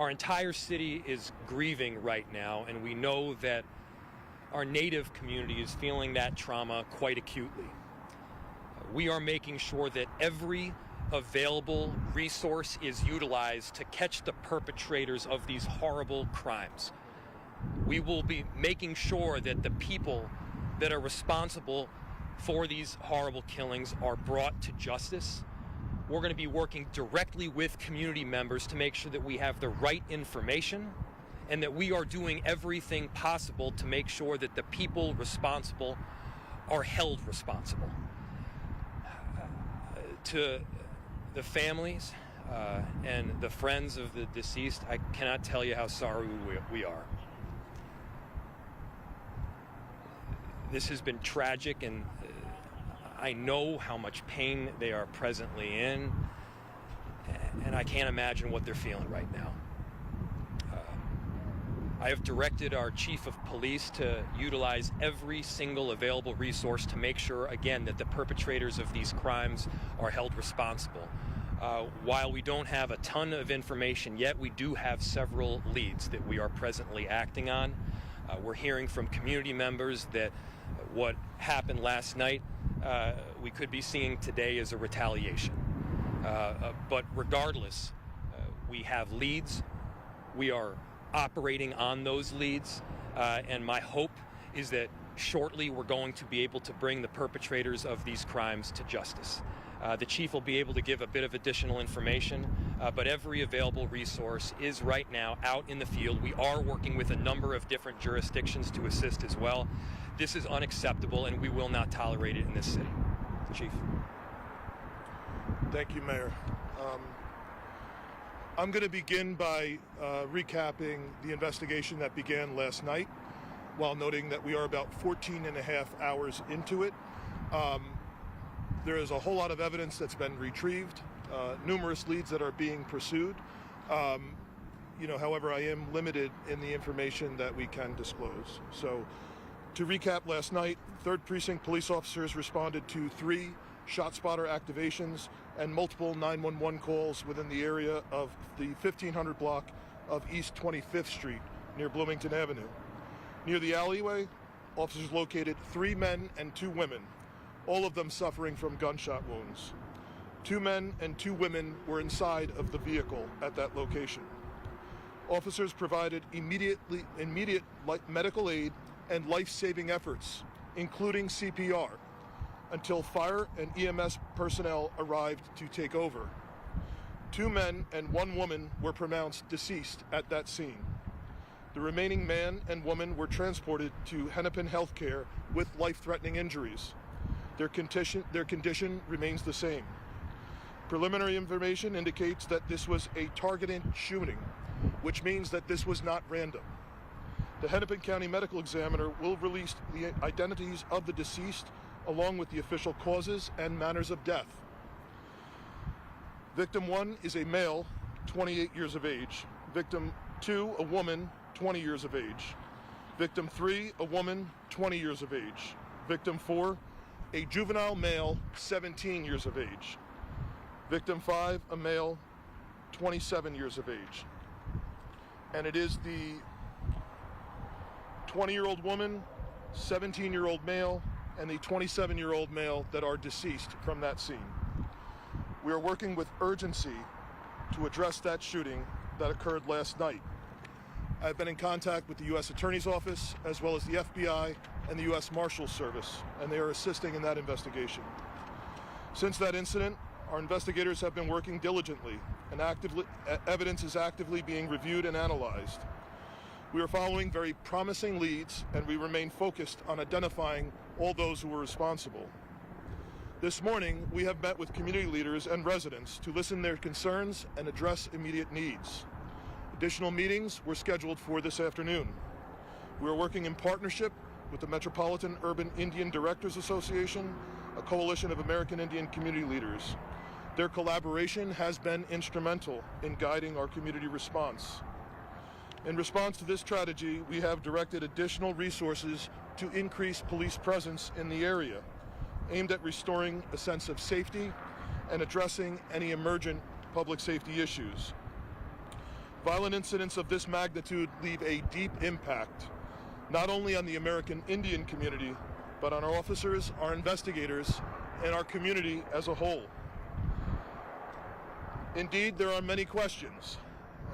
Our entire city is grieving right now, and we know that our Native community is feeling that trauma quite acutely. We are making sure that every available resource is utilized to catch the perpetrators of these horrible crimes. We will be making sure that the people that are responsible for these horrible killings are brought to justice. We're going to be working directly with community members to make sure that we have the right information and that we are doing everything possible to make sure that the people responsible are held responsible. To the families and the friends of the deceased, I cannot tell you how sorry we are. This has been tragic, and I know how much pain they are presently in, and I can't imagine what they're feeling right now. I have directed our chief of police to utilize every single available resource to make sure, again, that the perpetrators of these crimes are held responsible. While we don't have a ton of information yet, we do have several leads that we are presently acting on. We're hearing from community members that what happened last night, we could be seeing today as a retaliation. But regardless, we have leads. We are operating on those leads, and my hope is that shortly we're going to be able to bring the perpetrators of these crimes to justice. The chief will be able to give a bit of additional information, but every available resource is right now out in the field. We are working with a number of different jurisdictions to assist as well. This is unacceptable, and we will not tolerate it in this city. Chief. Thank you, Mayor. I'm going to begin by recapping the investigation that began last night, while noting that we are about 14 and a half hours into it. There is a whole lot of evidence that's been retrieved, numerous leads that are being pursued. However, I am limited in the information that we can disclose. So, to recap last night, 3rd Precinct police officers responded to 3 ShotSpotter activations and multiple 911 calls within the area of the 1500 block of East 25th Street near Bloomington Avenue. Near the alleyway, officers located 3 men and 2 women, all of them suffering from gunshot wounds. 2 men and 2 women were inside of the vehicle at that location. Officers provided immediate medical aid and life-saving efforts, including CPR, until fire and EMS personnel arrived to take over. 2 men and 1 woman were pronounced deceased at that scene. The remaining man and woman were transported to Hennepin Healthcare with life-threatening injuries. Their condition remains the same. Preliminary information indicates that this was a targeted shooting, which means that this was not random. The Hennepin County Medical Examiner will release the identities of the deceased along with the official causes and manners of death. Victim 1 is a male, 28 years of age. Victim 2, a woman, 20 years of age. Victim 3, a woman, 20 years of age. Victim 4, a juvenile male, 17 years of age. Victim 5, a male, 27 years of age. And it is the 20-year-old woman, 17-year-old male, and the 27-year-old male that are deceased from that scene. We are working with urgency to address that shooting that occurred last night. I've been in contact with the U.S. Attorney's Office, as well as the FBI and the U.S. Marshals Service, and they are assisting in that investigation. Since that incident, our investigators have been working diligently, and evidence is actively being reviewed and analyzed. We are following very promising leads, and we remain focused on identifying all those who were responsible. This morning, we have met with community leaders and residents to listen to their concerns and address immediate needs. Additional meetings were scheduled for this afternoon. We are working in partnership with the Metropolitan Urban Indian Directors Association, a coalition of American Indian community leaders. Their collaboration has been instrumental in guiding our community response. In response to this strategy, we have directed additional resources to increase police presence in the area, aimed at restoring a sense of safety and addressing any emergent public safety issues. Violent incidents of this magnitude leave a deep impact, not only on the American Indian community, but on our officers, our investigators, and our community as a whole. Indeed, there are many questions,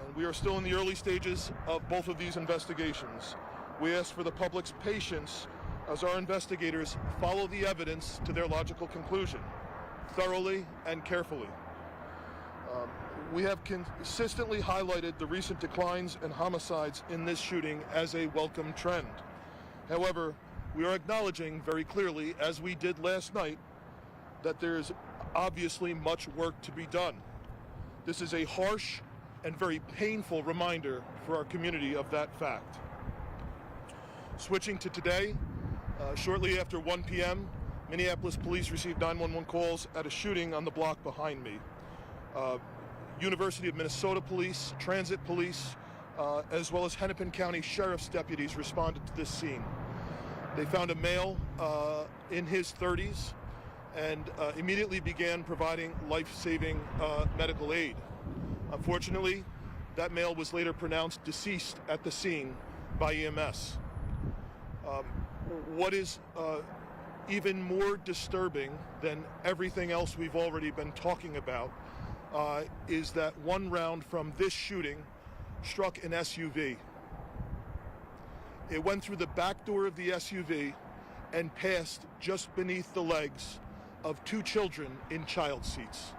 and we are still in the early stages of both of these investigations. We ask for the public's patience as our investigators follow the evidence to their logical conclusion, thoroughly and carefully. We have consistently highlighted the recent declines in homicides in this shooting as a welcome trend. However, we are acknowledging very clearly, as we did last night, that there is obviously much work to be done. This is a harsh and very painful reminder for our community of that fact. Switching to today, shortly after 1 p.m., Minneapolis police received 911 calls at a shooting on the block behind me. University of Minnesota police, transit police, as well as Hennepin County Sheriff's deputies responded to this scene. They found a male in his 30s and immediately began providing life-saving medical aid. Unfortunately, that male was later pronounced deceased at the scene by EMS. What is even more disturbing than everything else we've already been talking about is that one round from this shooting struck an SUV. It went through the back door of the SUV and passed just beneath the legs of two children in child seats,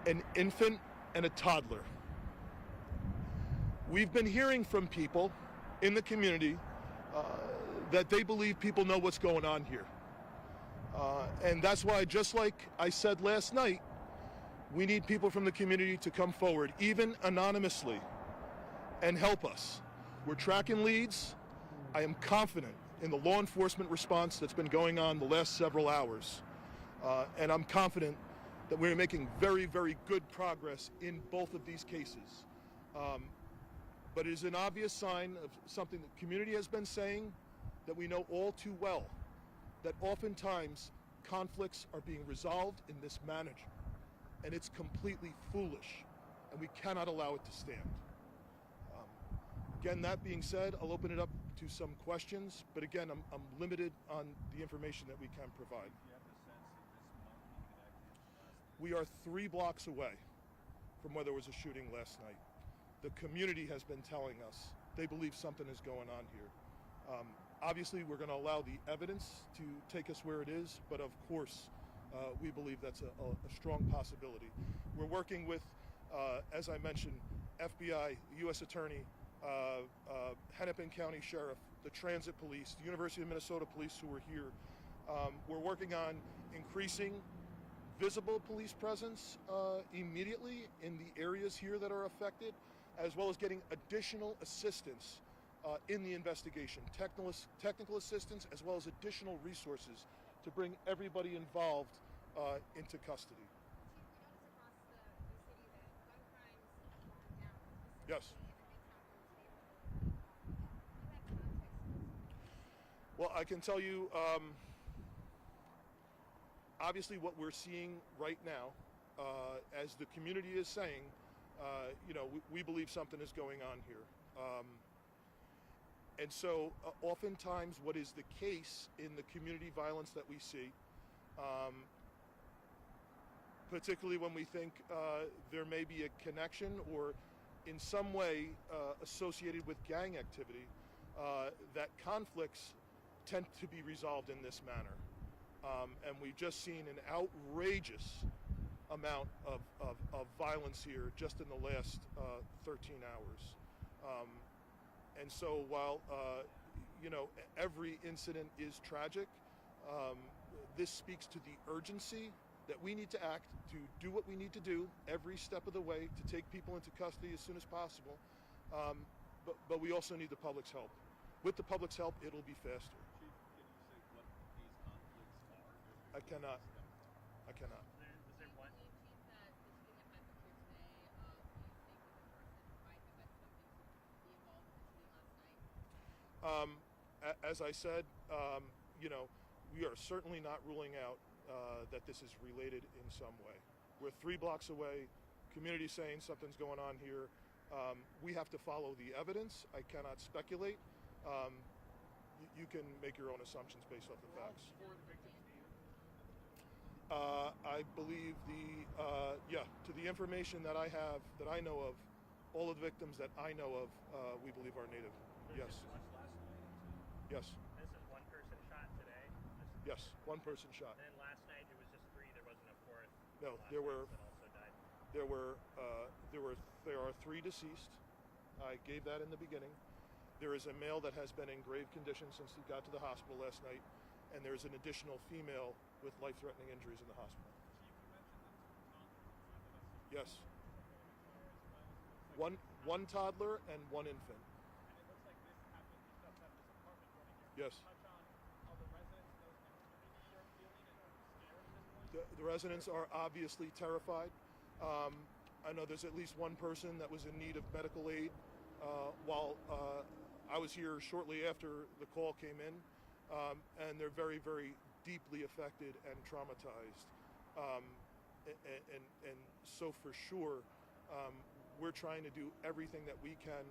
an infant and a toddler. We've been hearing from people in the community that they believe people know what's going on here. And that's why, just like I said last night, we need people from the community to come forward, even anonymously, and help us. We're tracking leads. I am confident in the law enforcement response that's been going on the last several hours. And I'm confident that we're making very, very good progress in both of these cases. But it is an obvious sign of something the community has been saying that we know all too well, that oftentimes conflicts are being resolved in this manner. And it's completely foolish, and we cannot allow it to stand. Again, that being said, I'll open it up to some questions, but again, I'm limited on the information that we can provide. We are 3 blocks away from where there was a shooting last night. The community has been telling us they believe something is going on here. Obviously, we're going to allow the evidence to take us where it is, but of course, we believe that's a strong possibility. We're working with, as I mentioned, FBI, U.S. Attorney, Hennepin County Sheriff, the Transit Police, the University of Minnesota Police who are here. We're working on increasing visible police presence immediately in the areas here that are affected, as well as getting additional assistance in the investigation, technical assistance, as well as additional resources to bring everybody involved into custody. Yes. Well, I can tell you, obviously what we're seeing right now, as the community is saying, we believe something is going on here. And so oftentimes what is the case in the community violence that we see, particularly when we think there may be a connection or in some way associated with gang activity, that conflicts tend to be resolved in this manner. And we've just seen an outrageous amount of violence here just in the last 13 hours. And so while, every incident is tragic, this speaks to the urgency that we need to act to do what we need to do every step of the way to take people into custody as soon as possible. But we also need the public's help. With the public's help, it'll be faster. Chief, can you say what these conflicts are? I cannot. I cannot. Was there one? As I said, we are certainly not ruling out that this is related in some way. We're 3 blocks away, community saying something's going on here, We have to follow the evidence. I cannot speculate. You can make your own assumptions based off the facts. I believe to the information that I have, that I know of, all of the victims that I know of, we believe are Native. Yes. Yes. This is one person shot today? Yes, one person shot. And then last night it was just 3, there wasn't a 4th? No, there were. That also died. There are 3 deceased. I gave that in the beginning. There is a male that has been in grave condition since he got to the hospital last night, and there's an additional female with life-threatening injuries in the hospital. Yes. One toddler and 1 infant. Yes. The residents are obviously terrified. I know there's at least one person that was in need of medical aid while I was here shortly after the call came in, and they're very, very deeply affected and traumatized. And so for sure, we're trying to do everything that we can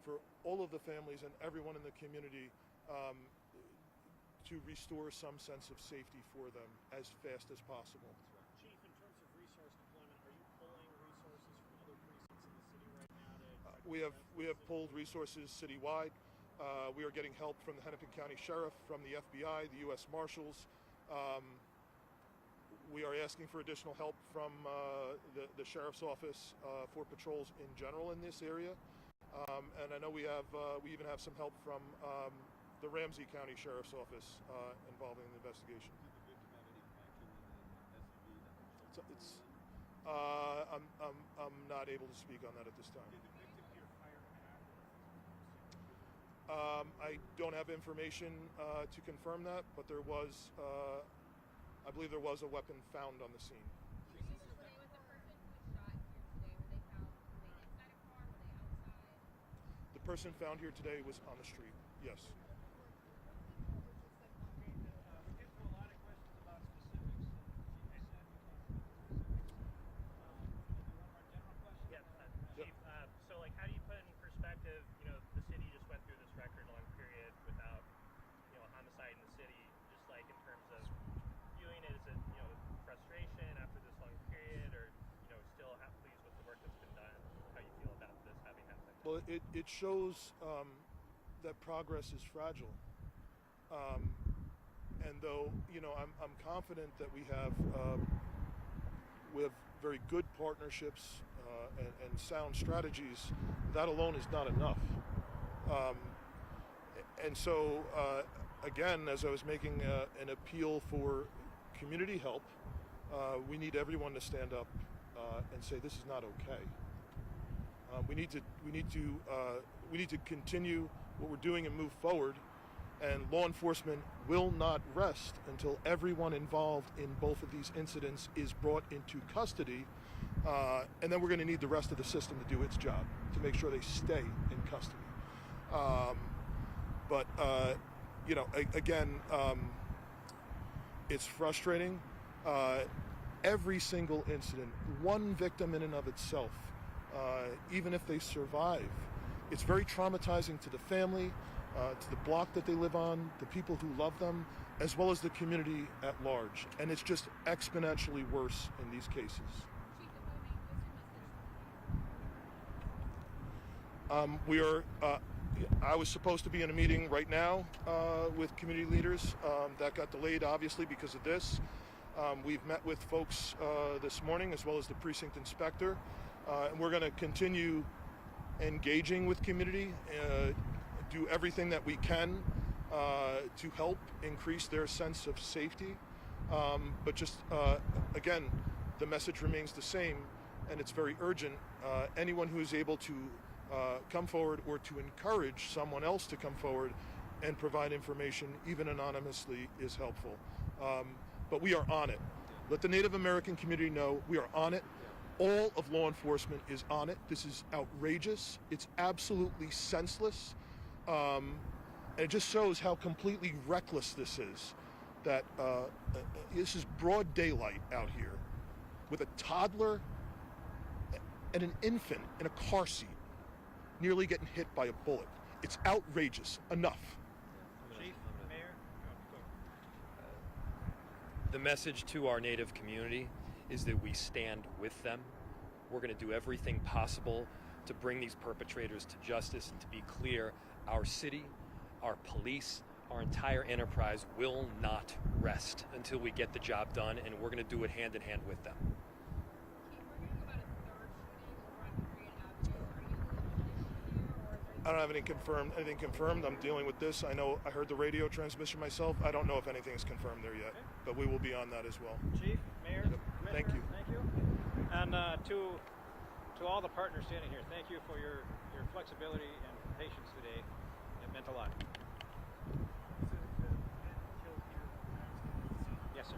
for all of the families and everyone in the community to restore some sense of safety for them as fast as possible. Chief, in terms of resource deployment, are you pulling resources from other precincts in the city right now to we have pulled resources citywide. We are getting help from the Hennepin County Sheriff, from the FBI, the U.S. Marshals. We are asking for additional help from the Sheriff's Office for patrols in general in this area. And I know we even have some help from the Ramsey County Sheriff's Office involving the investigation. I'm not able to speak on that at this time. I don't have information to confirm that, but there was, I believe there was a weapon found on the scene. The person found here today was on the street, yes. Chief, so like how do you put in perspective, the city just went through this record long period without, a homicide in the city, just like in terms of viewing it as a, frustration after this long period, or, still pleased with the work that's been done, how you feel about this having happened? Well, it shows that progress is fragile. And though, I'm confident that we have very good partnerships and sound strategies, that alone is not enough. And so, again, as I was making an appeal for community help, we need everyone to stand up and say this is not okay. We need to continue what we're doing and move forward. And law enforcement will not rest until everyone involved in both of these incidents is brought into custody. And then we're going to need the rest of the system to do its job to make sure they stay in custody. Again, it's frustrating. Every single incident, one victim in and of itself, even if they survive, it's very traumatizing to the family, to the block that they live on, the people who love them, as well as the community at large. And it's just exponentially worse in these cases. I was supposed to be in a meeting right now with community leaders. That got delayed, obviously, because of this. We've met with folks this morning, as well as the precinct inspector, and we're going to continue engaging with community, do everything that we can to help increase their sense of safety. But just, again, the message remains the same, and it's very urgent. Anyone who is able to come forward or to encourage someone else to come forward and provide information, even anonymously, is helpful. But we are on it. Let the Native American community know we are on it. All of law enforcement is on it. This is outrageous. It's absolutely senseless. And it just shows how completely reckless this is. That this is broad daylight out here with a toddler and an infant in a car seat. nearly getting hit by a bullet. It's outrageous. Enough. Chief, Mayor, go. The message to our Native community is that we stand with them. We're going to do everything possible to bring these perpetrators to justice, and to be clear, our city, our police, our entire enterprise will not rest until we get the job done, and we're going to do it hand in hand with them. I don't have anything confirmed. I'm dealing with this. I heard the radio transmission myself. I don't know if anything is confirmed there yet, but we will be on that as well. Chief, Mayor, Yep. Thank you. Thank you. And to all the partners standing here, thank you for your flexibility and patience today. It meant a lot. Yes, sir.